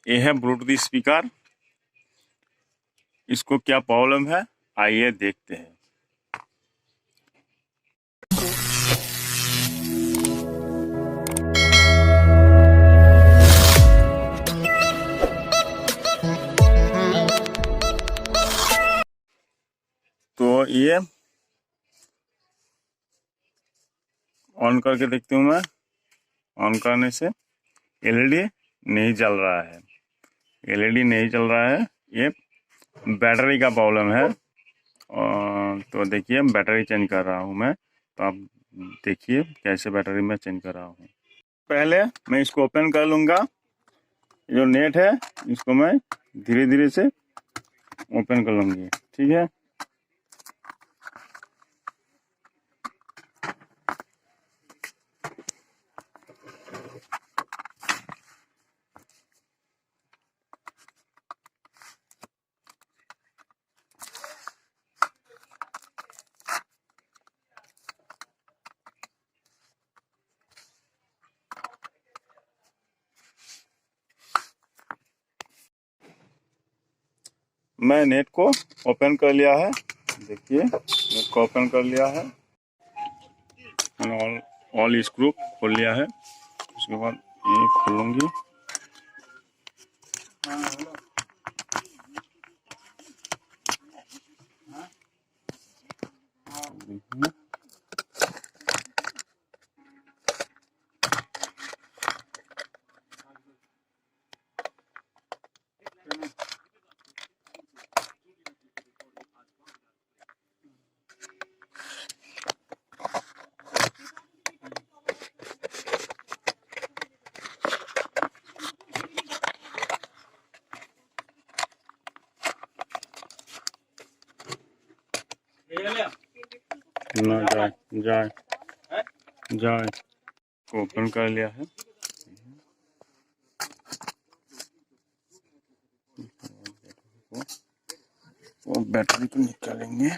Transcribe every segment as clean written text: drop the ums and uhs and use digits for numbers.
ये है Bluetooth speaker. इसको क्या प्रॉब्लम है, आइए देखते हैं। तो ये ऑन करके देखती हूँ मैं। ऑन करने से एलईडी नहीं चल रहा है, एलईडी नहीं चल रहा है। ये बैटरी का प्रॉब्लम है। तो देखिए बैटरी चेंज कर रहा हूँ मैं, तो आप देखिए कैसे बैटरी में चेंज कर रहा हूँ। पहले मैं इसको ओपन कर लूँगा। जो नेट है इसको मैं धीरे धीरे से ओपन कर लूँगी, ठीक है। मैं नेट को ओपन कर लिया है, देखिए नेट को ओपन कर लिया है। मैंने ऑल स्क्रू खोल लिया है। उसके बाद ये खोलूँगी। ना जाए ओपन कर लिया है। वो बैटरी को निकालेंगे।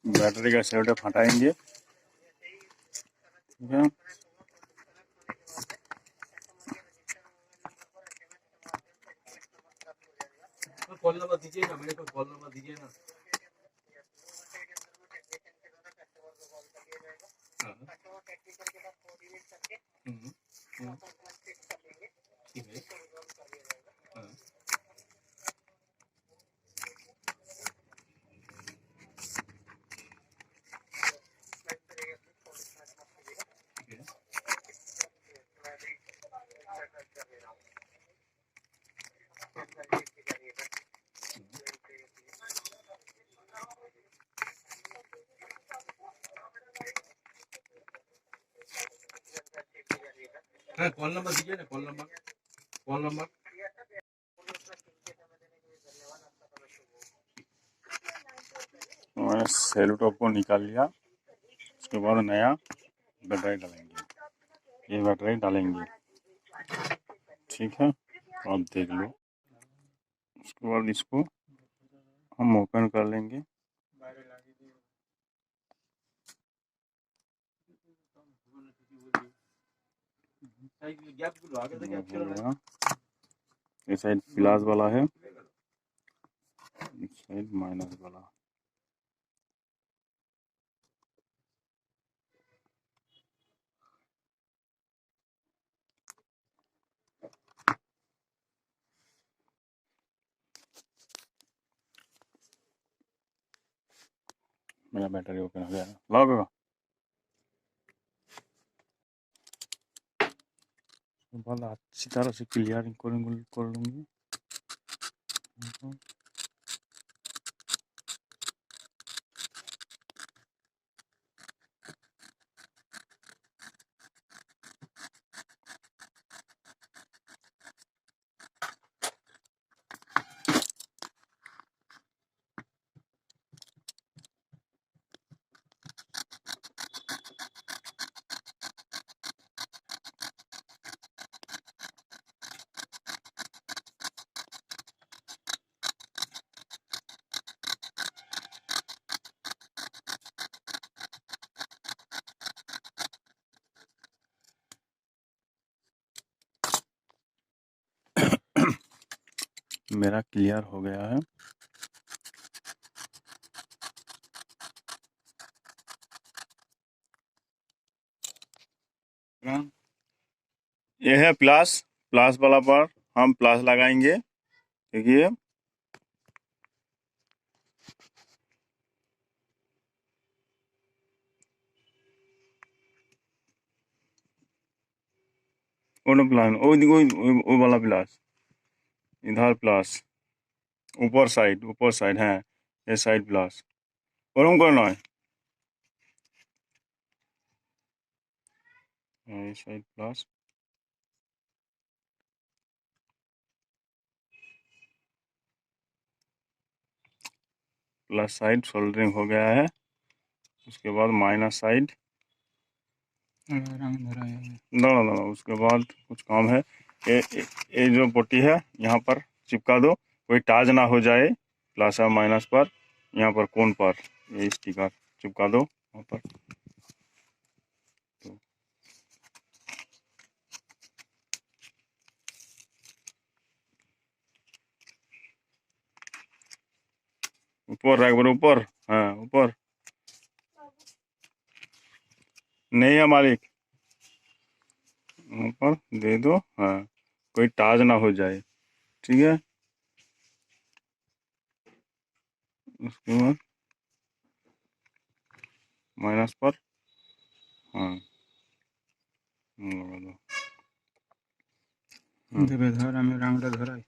बैटरी का सेट हटाएंगे, ठीक है। कॉल नंबर दीजिए ना, मेरे को कॉल नंबर दीजिए ना। ठीक है। हाँ, कॉल नंबर दीजिए ना, कॉल नंबर। मैंने सेलो टॉप को निकाल लिया। उसके बाद नया बैटरी डालेंगे, ये बैटरी डालेंगे, ठीक है। तो आप देख लो। उसके बाद इसको हम ओपन कर लेंगे। ये साइड प्लस वाला है, इस साइड माइनस वाला। मेरा बैटरी ओपन हो गया। लॉक वाला अच्छी तरह से क्लियर कर लूँगी। मेरा क्लियर हो गया है। ये है प्लस, प्लस वाला पर हम प्लस लगाएंगे। देखिए प्लान वो वाला प्लस, इधर प्लस, ऊपर साइड है, ये साइड प्लस ওরকম করে নয়, এই side plus, plus side soldering हो गया है। उसके बाद माइनस साइड, ना उसके बाद कुछ काम है। ये जो पट्टी है यहाँ पर चिपका दो, कोई टाच ना हो जाए प्लस और माइनस पर। यहाँ पर कोन पर ये स्टिकर चिपका दो वहाँ पर। तो ऊपर एक बार ऊपर, हाँ ऊपर नहीं है मालिक, ऊपर दे दो, हाँ कोई टाच ना हो जाए, ठीक है। उसके बाद माइनस पर, हाँ लगा दो। দেবে ধর, আমি রাংটা ধরাই।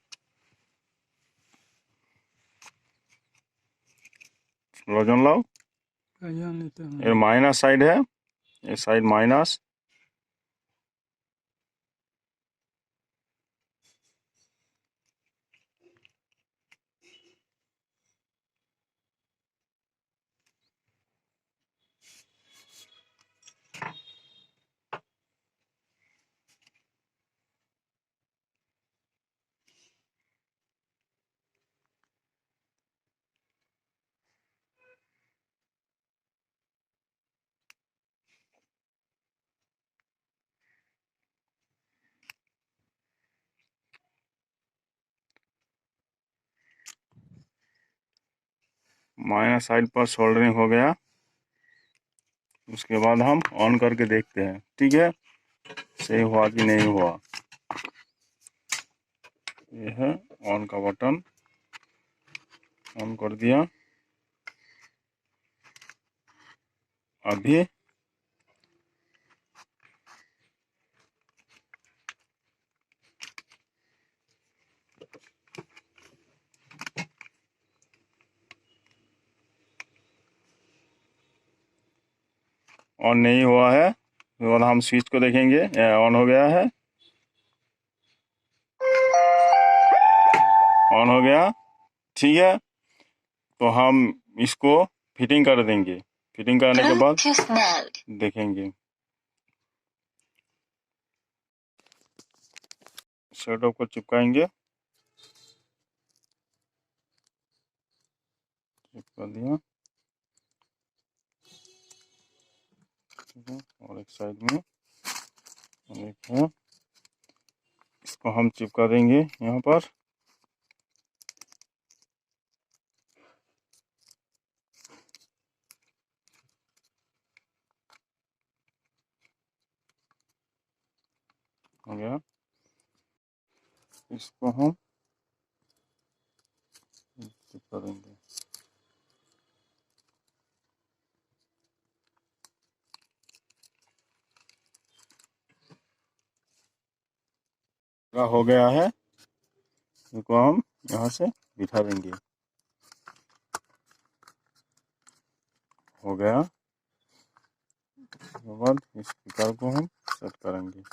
वजन लाओ, ওজন নিতে হবে। ये माइनस साइड है, ये साइड माइनस, माइनस साइड पर सोल्डरिंग हो गया। उसके बाद हम ऑन करके देखते हैं, ठीक है, सही हुआ कि नहीं हुआ। ये है ऑन का बटन, ऑन कर दिया। अभी ऑन नहीं हुआ है, तो हम स्विच को देखेंगे, ऑन हो गया है, ऑन हो गया, ठीक है। तो हम इसको फिटिंग कर देंगे, फिटिंग करने के बाद देखेंगे। सेटअप को चिपकाएंगे, चिपका दिया, ठीक है। और एक साइड में एक है, इसको हम चिपका देंगे यहाँ पर। हो गया, इसको हम चिपका देंगे। हो गया है, इसको हम यहाँ से बिठा देंगे। हो गया, उसके बाद इस स्पीकर को हम सेट करेंगे।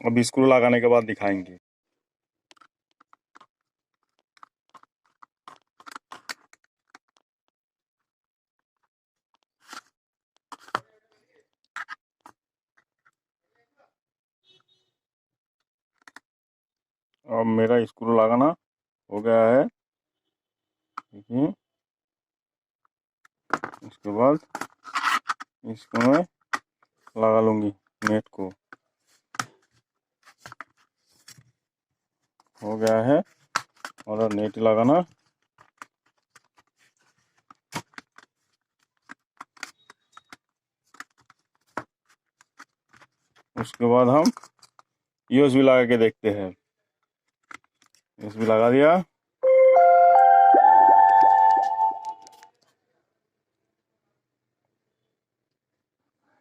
अब स्क्रू लगाने के बाद दिखाएंगे। अब मेरा स्क्रू लगाना हो गया है, देखिए। इसके बाद इसको मैं लगा लूंगी नेट को। हो गया है, और नेट लगाना। उसके बाद हम यूएसबी लगा के देखते हैं। यूएसबी लगा दिया।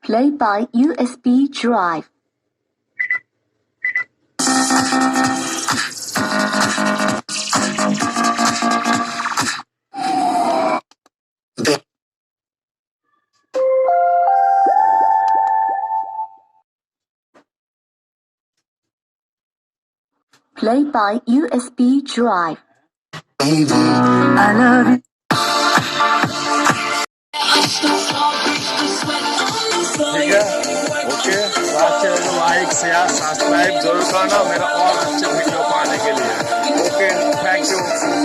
Play by USB drive. Play by USB drive. Baby, I love you. ठीक है, ओके। लास्ट चैनल को लाइक शेयर सब्सक्राइब जरूर करना मेरा और अच्छे वीडियो पाने के लिए। Okay, thank you.